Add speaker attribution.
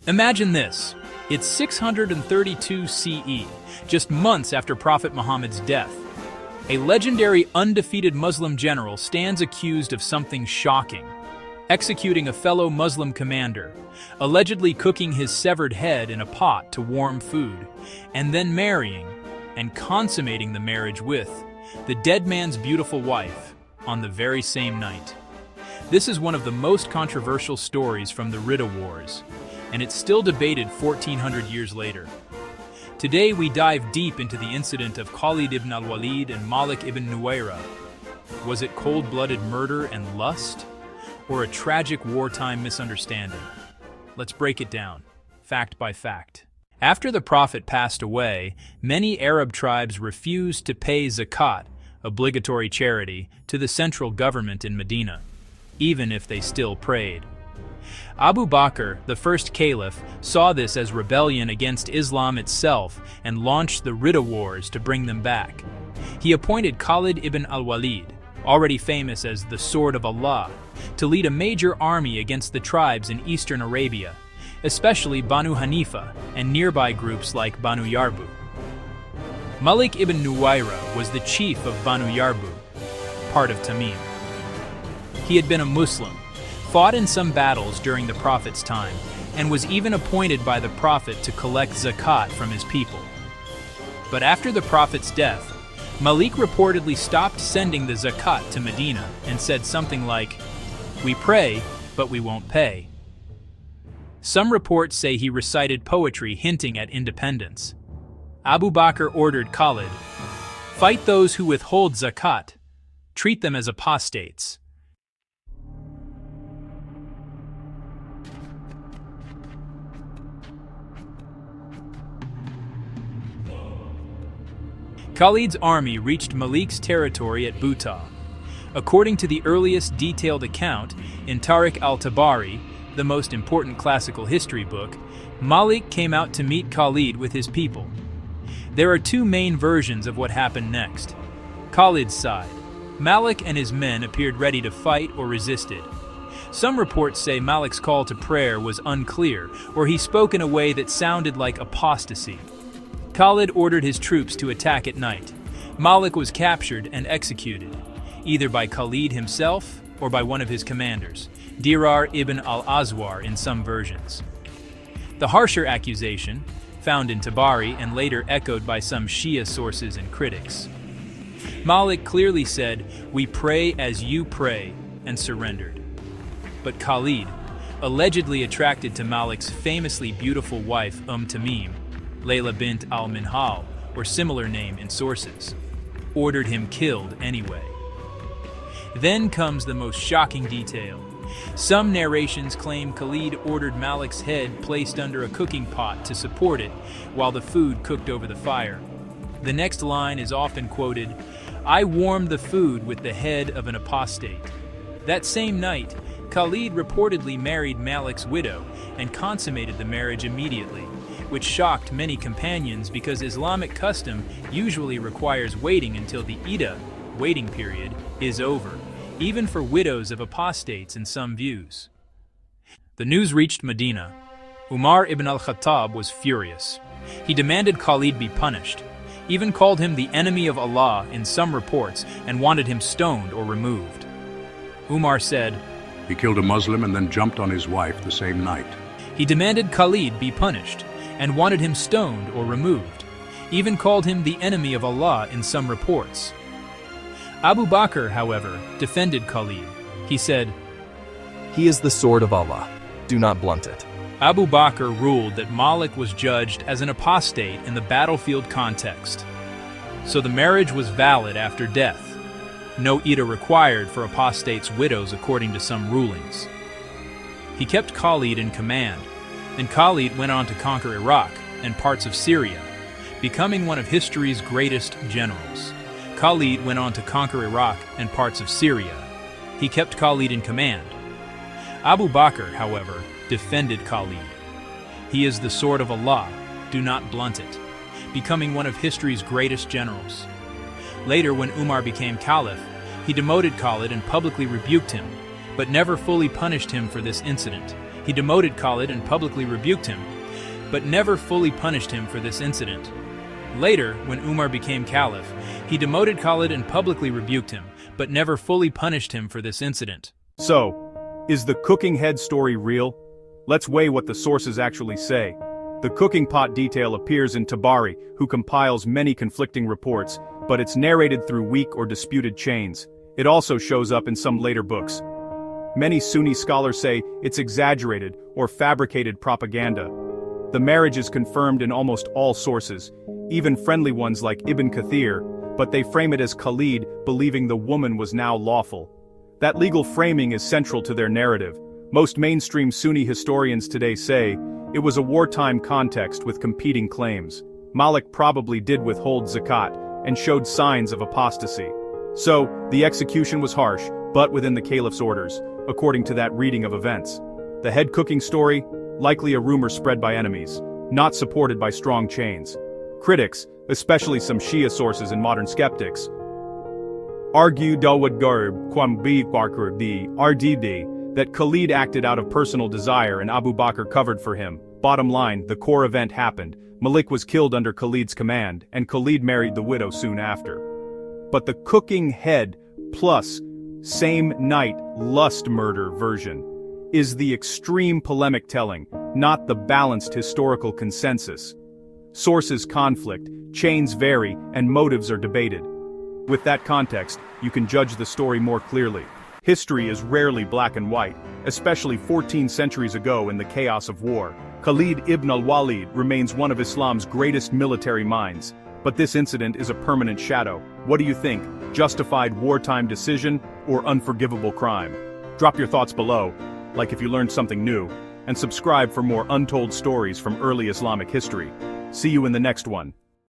Speaker 1: Imagine this. It's 632 CE, just months after Prophet Muhammad's death. A legendary undefeated Muslim general stands accused of something shocking: executing a fellow Muslim commander, allegedly cooking his severed head in a pot to warm food, and then marrying and consummating the marriage with the dead man's beautiful wife on the very same night. This is one of the most controversial stories from the Ridda Wars, and it's still debated 1400 years later. Today we dive deep into the incident of Khalid ibn al-Walid and Malik ibn Nuwayra. Was it cold-blooded murder and lust, or a tragic wartime misunderstanding? Let's break it down, fact by fact. After the Prophet passed away, many Arab tribes refused to pay zakat, obligatory charity, to the central government in Medina, even if they still prayed. Abu Bakr, the first caliph, saw this as rebellion against Islam itself and launched the Ridda Wars to bring them back. He appointed Khalid ibn al-Walid, already famous as the Sword of Allah, to lead a major army against the tribes in eastern Arabia, especially Banu Hanifa and nearby groups like Banu Yarbu. Malik ibn Nuwayra was the chief of Banu Yarbu, part of Tamim. He had been a Muslim, fought in some battles during the Prophet's time, and was even appointed by the Prophet to collect zakat from his people. But after the Prophet's death, Malik reportedly stopped sending the zakat to Medina and said something like, "We pray, but we won't pay." Some reports say he recited poetry hinting at independence. Abu Bakr ordered Khalid, "Fight those who withhold zakat. Treat them as apostates." Khalid's army reached Malik's territory at Butah. According to the earliest detailed account in Tariq al-Tabari, the most important classical history book, Malik came out to meet Khalid with his people. There are two main versions of what happened next. Khalid's side: Malik and his men appeared ready to fight or resisted. Some reports say Malik's call to prayer was unclear, or he spoke in a way that sounded like apostasy. Khalid ordered his troops to attack at night. Malik was captured and executed, either by Khalid himself or by one of his commanders, Dirar ibn al-Azwar in some versions. The harsher accusation, found in Tabari and later echoed by some Shia sources and critics. Malik clearly said, "We pray as you pray," and surrendered. But Khalid, allegedly attracted to Malik's famously beautiful wife Tamim, Layla bint al-Minhal, or similar name in sources, ordered him killed anyway. Then comes the most shocking detail. Some narrations claim Khalid ordered Malik's head placed under a cooking pot to support it while the food cooked over the fire. The next line is often quoted, "I warmed the food with the head of an apostate." That same night, Khalid reportedly married Malik's widow and consummated the marriage immediately, which shocked many companions because Islamic custom usually requires waiting until the Iddah, waiting period, is over, even for widows of apostates in some views. The news reached Madinah. Umar ibn al-Khattab was furious. He demanded Khalid be punished, even called him the enemy of Allah in some reports, and wanted him stoned or removed. Umar said,
Speaker 2: "He killed a Muslim and then jumped on his wife the same night."
Speaker 1: He demanded Khalid be punished and wanted him stoned or removed, even called him the enemy of Allah in some reports. Abu Bakr, however, defended Khalid. He said,
Speaker 3: "He is the sword of Allah. Do not blunt it."
Speaker 1: Abu Bakr ruled that Malik was judged as an apostate in the battlefield context. So the marriage was valid after death. No Iddah required for apostates' widows according to some rulings. He kept Khalid in command, and Khalid went on to conquer Iraq and parts of Syria, becoming one of history's greatest generals. Khalid went on to conquer Iraq and parts of Syria. He kept Khalid in command. Abu Bakr, however, defended Khalid. He is the sword of Allah, do not blunt it, becoming one of history's greatest generals. Later, when Umar became caliph, he demoted Khalid and publicly rebuked him, but never fully punished him for this incident. He demoted Khalid and publicly rebuked him, but never fully punished him for this incident. Later, when Umar became caliph, he demoted Khalid and publicly rebuked him, but never fully punished him for this incident.
Speaker 4: So, is the cooking head story real? Let's weigh what the sources actually say. The cooking pot detail appears in Tabari, who compiles many conflicting reports, but it's narrated through weak or disputed chains. It also shows up in some later books. Many Sunni scholars say it's exaggerated or fabricated propaganda. The marriage is confirmed in almost all sources, even friendly ones like Ibn Kathir, but they frame it as Khalid believing the woman was now lawful. That legal framing is central to their narrative. Most mainstream Sunni historians today say it was a wartime context with competing claims. Malik probably did withhold zakat and showed signs of apostasy. So, the execution was harsh, but within the caliph's orders, according to that reading of events. The head cooking story, likely a rumor spread by enemies, not supported by strong chains. Critics, especially some Shia sources and modern skeptics, argue that Khalid acted out of personal desire and Abu Bakr covered for him. Bottom line, the core event happened. Malik was killed under Khalid's command, and Khalid married the widow soon after. But the cooking head plus same night lust murder version is the extreme polemic telling, not the balanced historical consensus. Sources conflict, chains vary, and motives are debated. With that context, you can judge the story more clearly. History is rarely black and white, especially 14 centuries ago in the chaos of war. Khalid ibn al-Walid remains one of Islam's greatest military minds, but this incident is a permanent shadow. What do you think? Justified wartime decision or unforgivable crime? Drop your thoughts below, like if you learned something new, and subscribe for more untold stories from early Islamic history. See you in the next one.